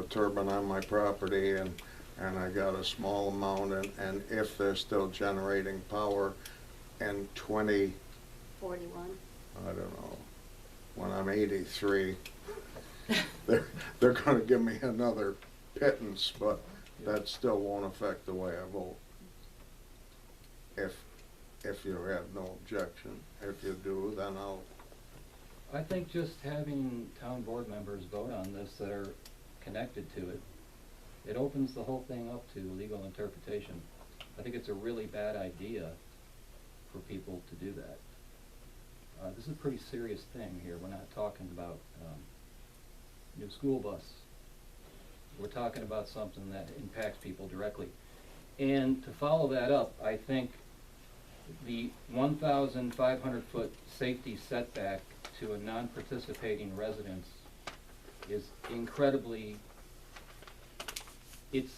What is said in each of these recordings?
turbine on my property, and I got a small amount, and if they're still generating power in 41. I don't know, when I'm 83, they're gonna give me another pittance, but that still won't affect the way I vote. If you have no objection. If you do, then I'll. I think just having town board members vote on this that are connected to it, it opens the whole thing up to legal interpretation. I think it's a really bad idea for people to do that. This is a pretty serious thing here. We're not talking about new school bus. We're talking about something that impacts people directly. And to follow that up, I think the 1,500-foot safety setback to a non-participating residence is incredibly, it's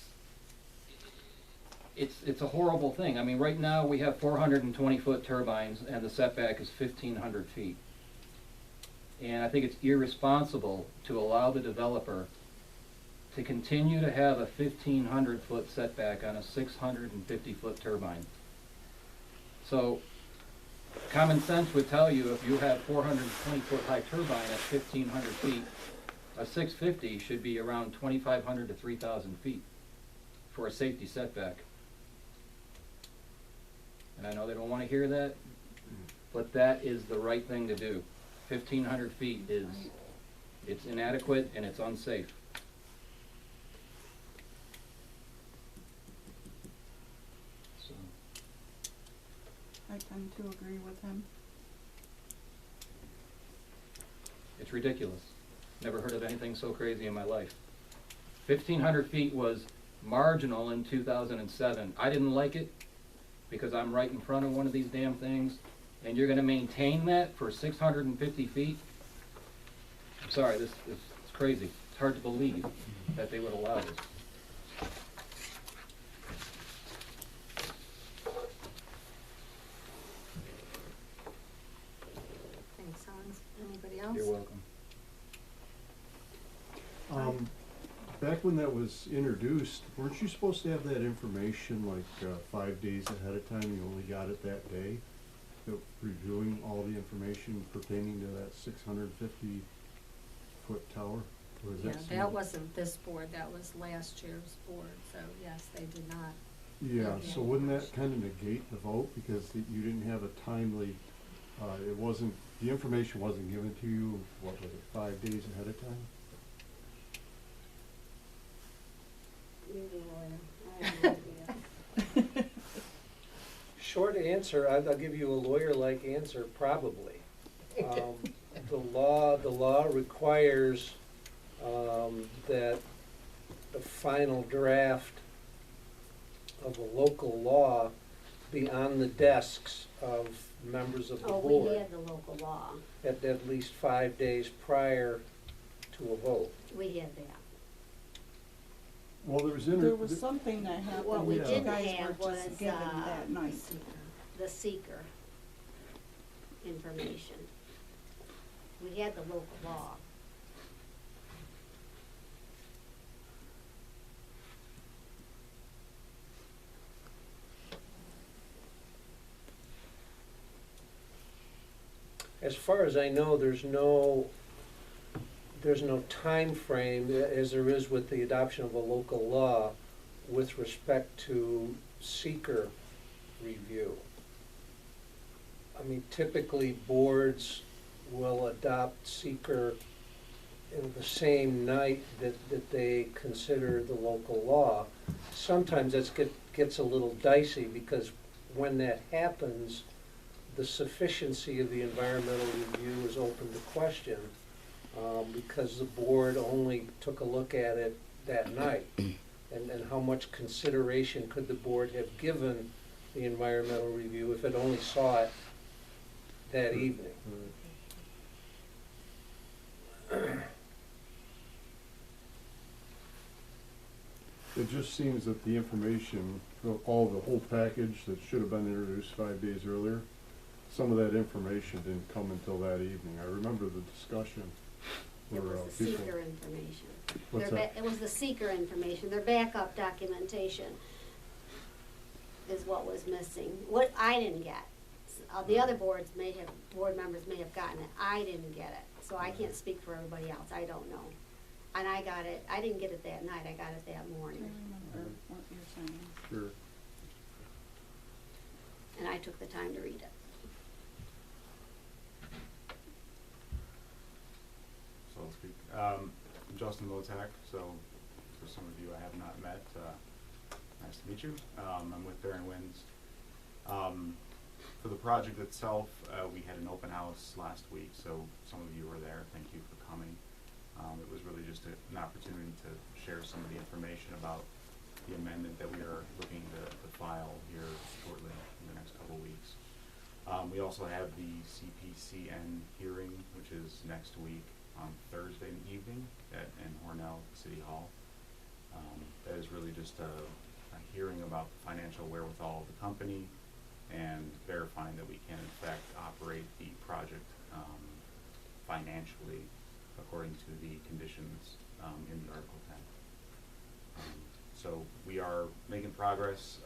a horrible thing. I mean, right now we have 420-foot turbines and the setback is 1,500 feet. And I think it's irresponsible to allow the developer to continue to have a 1,500-foot setback on a 650-foot turbine. So common sense would tell you if you have 420-foot high turbine at 1,500 feet, a 650 should be around 2,500 to 3,000 feet for a safety setback. And I know they don't want to hear that, but that is the right thing to do. 1,500 feet is, it's inadequate and it's unsafe. So, I tend to agree with him. it's ridiculous. Never heard of anything so crazy in my life. 1,500 feet was marginal in 2007. I didn't like it because I'm right in front of one of these damn things, and you're gonna maintain that for 650 feet? I'm sorry, this is crazy. It's hard to believe that they would allow this. Thanks, Hans. Anybody else? You're welcome. Back when that was introduced, weren't you supposed to have that information like 5 days ahead of time? You only got it that day? Reviewing all the information pertaining to that 650-foot tower? Or is Yeah, that that wasn't this board, that was last year's board, so yes, they did not. Yeah, so wouldn't that kind of negate the vote because you didn't have a timely, it wasn't, the information wasn't given to you, what was it, 5 days ahead of time? You're the lawyer. I have no idea. Short answer, I'll give you a lawyer-like answer, probably. The law requires that the final draft of a local law be on the desks of members of the Oh, board we had the local law. at least 5 days prior to a vote. We had that. Well, there was There was something that What happened we that Yeah. you didn't guys have were was, just given that night. the seeker information. We had the local law. As far as I know, there's no time frame, as there is with the adoption of a local law, with respect to seeker review. I mean, typically, boards will adopt seeker in the same night that they consider the local law. Sometimes that gets a little dicey, because when that happens, the sufficiency of the environmental review is open to question, because the board only took a look at it that night. And how much consideration could the board have given the environmental review if it only saw it that evening? It just seems that the information, the whole package that should have been introduced 5 days earlier, some of that information didn't come until that evening. I remember the discussion It for, was the people? seeker information. What's Their that? It was the seeker information, their backup documentation is what was missing. What I didn't get. The other board members may have gotten it, I didn't get it, so I can't speak for everybody else, I don't know. And I got it, I didn't get it that night, I got it that I morning, remember what you're saying. Sure. and I took the time to read it. So I'll speak. I'm Justin Lotak, so for some of you I have not met, nice to meet you. I'm with Bearing Winds. For the project itself, we had an open house last week, so some of you were there. Thank you for coming. It was really just an opportunity to share some of the information about the amendment that we are looking to file here shortly in the next couple of weeks. We also have the CPCN hearing, which is next week on Thursday evening in Hornell City Hall. That is really just a hearing about the financial wherewithal of the company and verifying that we can in fact operate the project financially according to the conditions in the Article 10. So we are making progress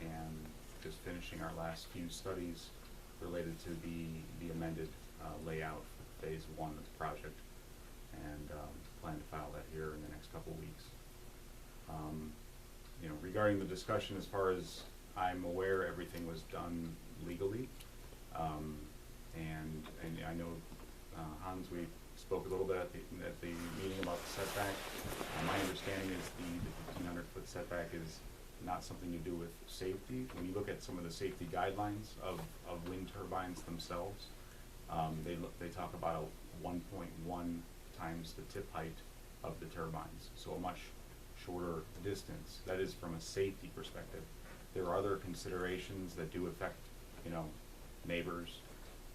and just finishing our last few studies related to the amended layout for phase 1 of the project, and plan to file that here in the next couple of weeks. You know, regarding the discussion, as far as I'm aware, everything was done legally, and I know Hans, we spoke a little bit at the meeting about the setback. My understanding is the 1,500-foot setback is not something to do with safety. When you look at some of the safety guidelines of wind turbines themselves, they talk about a 1.1 times the tip height of the turbines, so a much shorter distance. That is from a safety perspective. There are other considerations that do affect, you know, neighbors,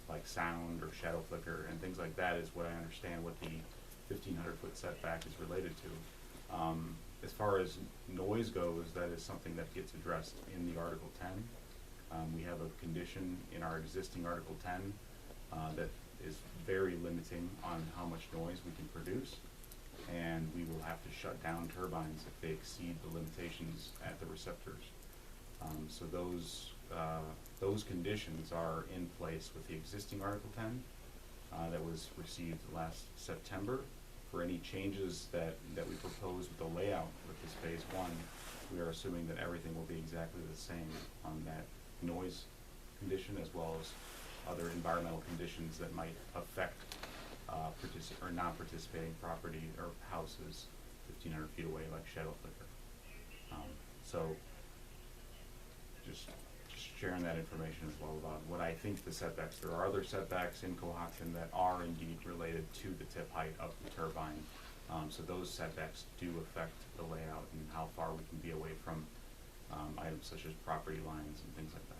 like sound or shadow flicker and things like that, is what I understand what the 1,500-foot setback is related to. As far as noise goes, that is something that gets addressed in the Article 10. We have a condition in our existing Article 10 that is very limiting on how much noise we can produce, and we will have to shut down turbines if they exceed the limitations at the receptors. So those conditions are in place with the existing Article 10 that was received last September. For any changes that we propose with the layout with this phase 1, we are assuming that everything will be exactly the same on that noise condition, as well as other environmental conditions that might affect non-participating property or houses 1,500 feet away, like shadow flicker. So just sharing that information as well about what I think the setbacks. There are other setbacks in Cohocton that are indeed related to the tip height of the turbine. So those setbacks do affect the layout and how far we can be away from items such as property lines and things like that.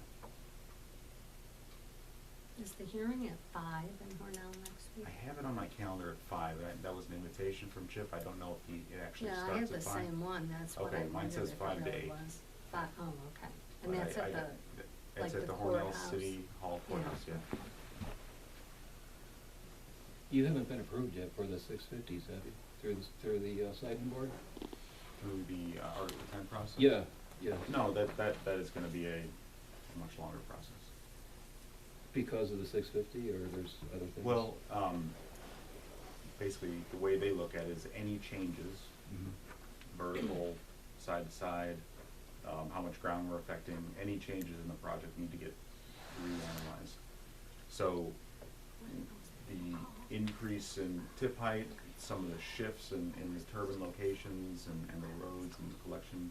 Is the hearing at 5 in Hornell next week? I have it on my calendar at 5. That was an invitation from Chip. I don't know if it actually Yeah, I starts have the at 5. same one, that's what I Okay, mine wondered says if 5 to it 8. was. Oh, okay. And But that's at the, like it's at the the Hornell courthouse? City Hall Yeah. courthouse, yeah. You haven't been approved yet for the 650s, have you? Through the siting board? Through the Article 10 process? Yeah, yeah. No, that is gonna be a much longer process. Because of the 650, or there's other things? Well, basically, the way they look at it is any changes, vertical, side to side, how much ground we're affecting, any changes in the project need to get reanalyzed. So the increase in tip height, some of the shifts in the turbine locations and the roads and the collection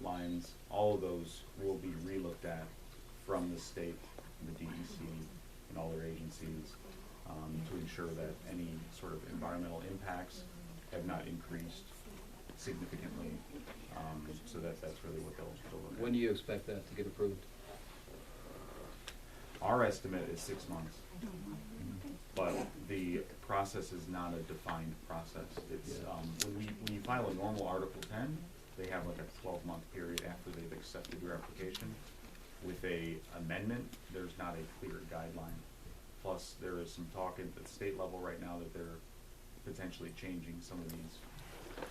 lines, all of those will be relooked at from the state, the DEC, and all their agencies to ensure that any sort of environmental impacts have not increased significantly. So that's really what they'll look at. When do you expect that to get approved? Our estimate is 6 months, but the process is not a defined process. It's when you file a normal Article 10, they have like a 12-month period after they've accepted your application. With a amendment, there's not a clear guideline. Plus, there is some talk at the state level right now that they're potentially changing some of these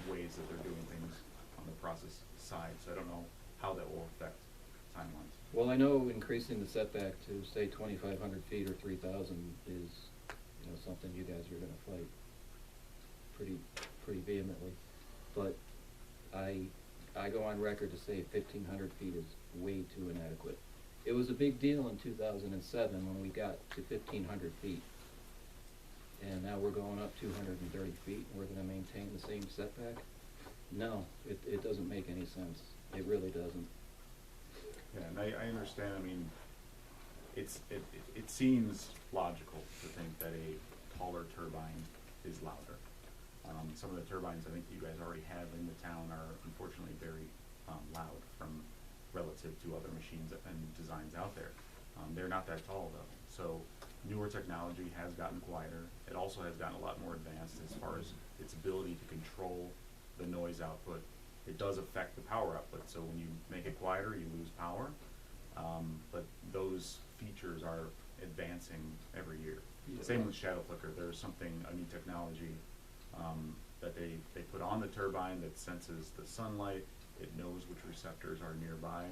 ways that they're doing things on the process side, so I don't know how that will affect timelines. Well, I know increasing the setback to, say, 2,500 feet or 3,000 is, you know, something you guys are gonna fight pretty vehemently. But I go on record to say 1,500 feet is way too inadequate. It was a big deal in 2007 when we got to 1,500 feet. And now we're going up 230 feet, and we're gonna maintain the same setback? No, it doesn't make any sense. It really doesn't. Yeah, and I understand, I mean, it seems logical to think that a taller turbine is louder. Some of the turbines I think you guys already have in the town are unfortunately very loud from relative to other machines and designs out there. They're not that tall though, so newer technology has gotten quieter. It also has gotten a lot more advanced as far as its ability to control the noise output. It does affect the power output, so when you make it quieter, you lose power. But those features are advancing every year. Same with shadow flicker. There's a new technology that they put on the turbine that senses the sunlight. It knows which receptors are nearby.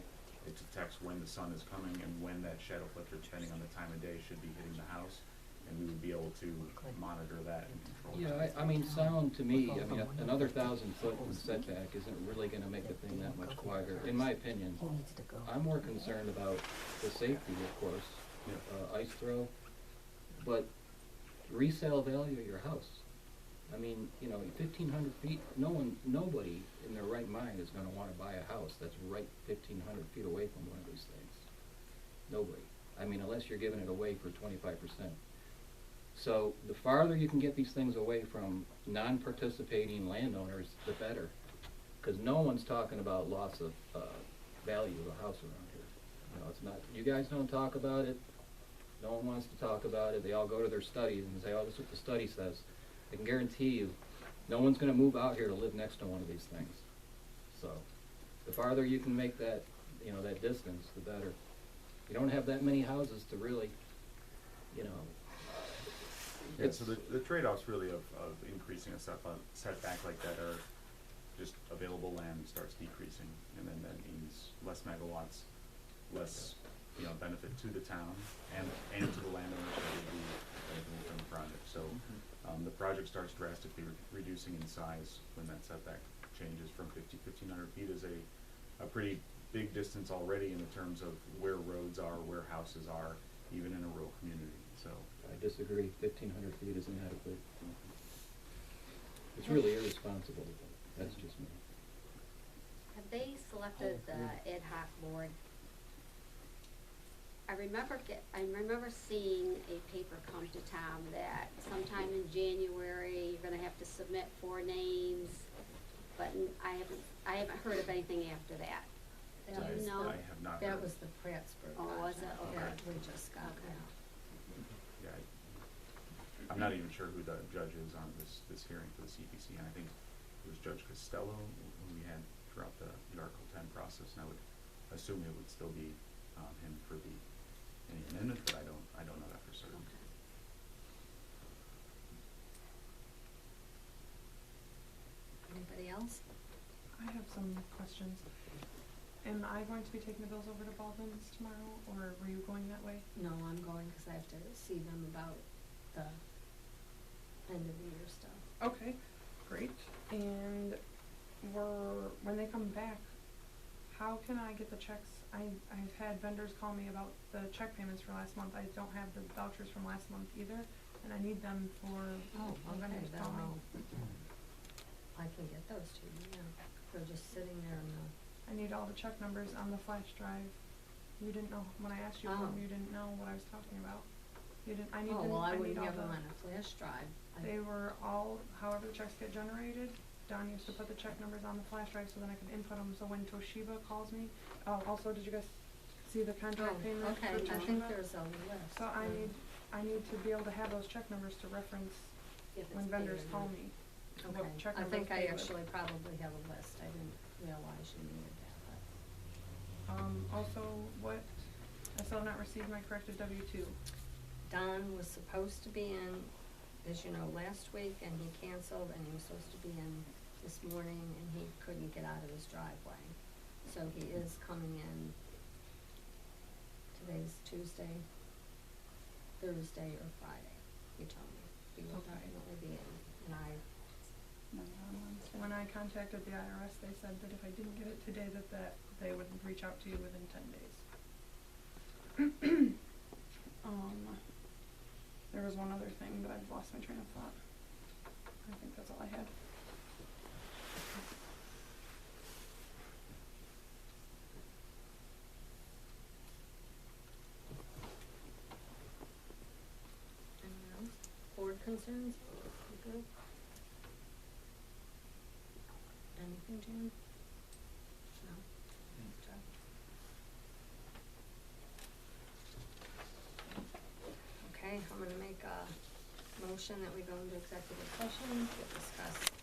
It detects when the sun is coming and when that shadow flicker, depending on the time of day, should be hitting the house. And we would be able to monitor that and control that. Yeah, I mean, sound to me, I mean, another 1,000 foot in setback isn't really gonna make the thing that much quieter, in my opinion. I'm more concerned about the safety, of course, ice throw, but resale value of your house. I mean, you know, 1,500 feet, nobody in their right mind is gonna wanna buy a house that's right 1,500 feet away from one of these things. Nobody. I mean, unless you're giving it away for 25%. So the farther you can get these things away from non-participating landowners, the better. Because no one's talking about loss of value of a house around here. You know, it's not, you guys don't talk about it. No one wants to talk about it. They all go to their studies and say, oh, this is what the study says. I can guarantee you, no one's gonna move out here to live next to one of these things. So, the farther you can make that, you know, that distance, the better. You don't have that many houses to really, you know. Yeah, so the trade-offs really of increasing a setback like that are just available land starts decreasing, and then that means less megawatts, less, you know, benefit to the town and to the landowners that would be benefiting from the project. So the project starts drastically reducing in size when that setback changes from 1,500 feet is a pretty big distance already in terms of where roads are, where houses are, even in a rural community. So I disagree, 1,500 feet is inadequate. It's really irresponsible, but that's just me. Have they selected the ad hoc board? I remember seeing a paper come to town that sometime in January, you're gonna have to submit 4 names, but I haven't heard of anything after that. Do you know? I have not heard. That was the Prattsburg Oh, was it? project. Okay. Yeah, we just got Okay. that. Yeah, I'm not even sure who the judge is on this hearing for the CPC, and I think it was Judge Costello who we had throughout the Article 10 process, and I would assume it would still be him for any amendment, but I don't know that for certain. Okay. Anybody else? I have some questions. Am I going to be taking the bills over to Baldwin's tomorrow, or were you going that way? No, I'm going because I have to see them about the end of the year stuff. Okay, great. And when they come back, how can I get the checks? I've had vendors call me about the check payments for last month. I don't have the vouchers from last month either, and I need them for Oh, the vendors okay, call me. I can get those to you, yeah. They're just sitting there in the. I need all the check numbers on the flash drive. You didn't know, when I asked you for them, Oh. you didn't know what I was talking about. You didn't, I need Oh, them, well, I I need wouldn't all have them the, on a flash drive. they were all, however the checks get generated, Don used to put the check numbers on the flash drive so then I could input them, so when Toshiba calls me, also, did you guys see the contract payment for Okay, Toshiba? I think there's a list. So I need to be able to have those check numbers to reference if it's when vendors paid or call not. me. Okay, what check I numbers think I paid with. actually probably have a list. I didn't realize you needed that, but. Also, I still have not received my corrected W-2. Don was supposed to be in as you know, last week, and he canceled, and he was supposed to be in this morning, and he couldn't get out of his driveway. So he is coming in, today's Tuesday, Thursday, or Friday, he told me. He will Okay. definitely be in, and I, When I contacted the IRS, they said that if I didn't get it today, that they would reach out to you within 10 days. There was one other thing, but I've lost my train of thought. I think that's all I had. anything else? Board concerns? You good? Anything, Jan? No? Okay. Okay, I'm gonna make a motion that we go into executive session to discuss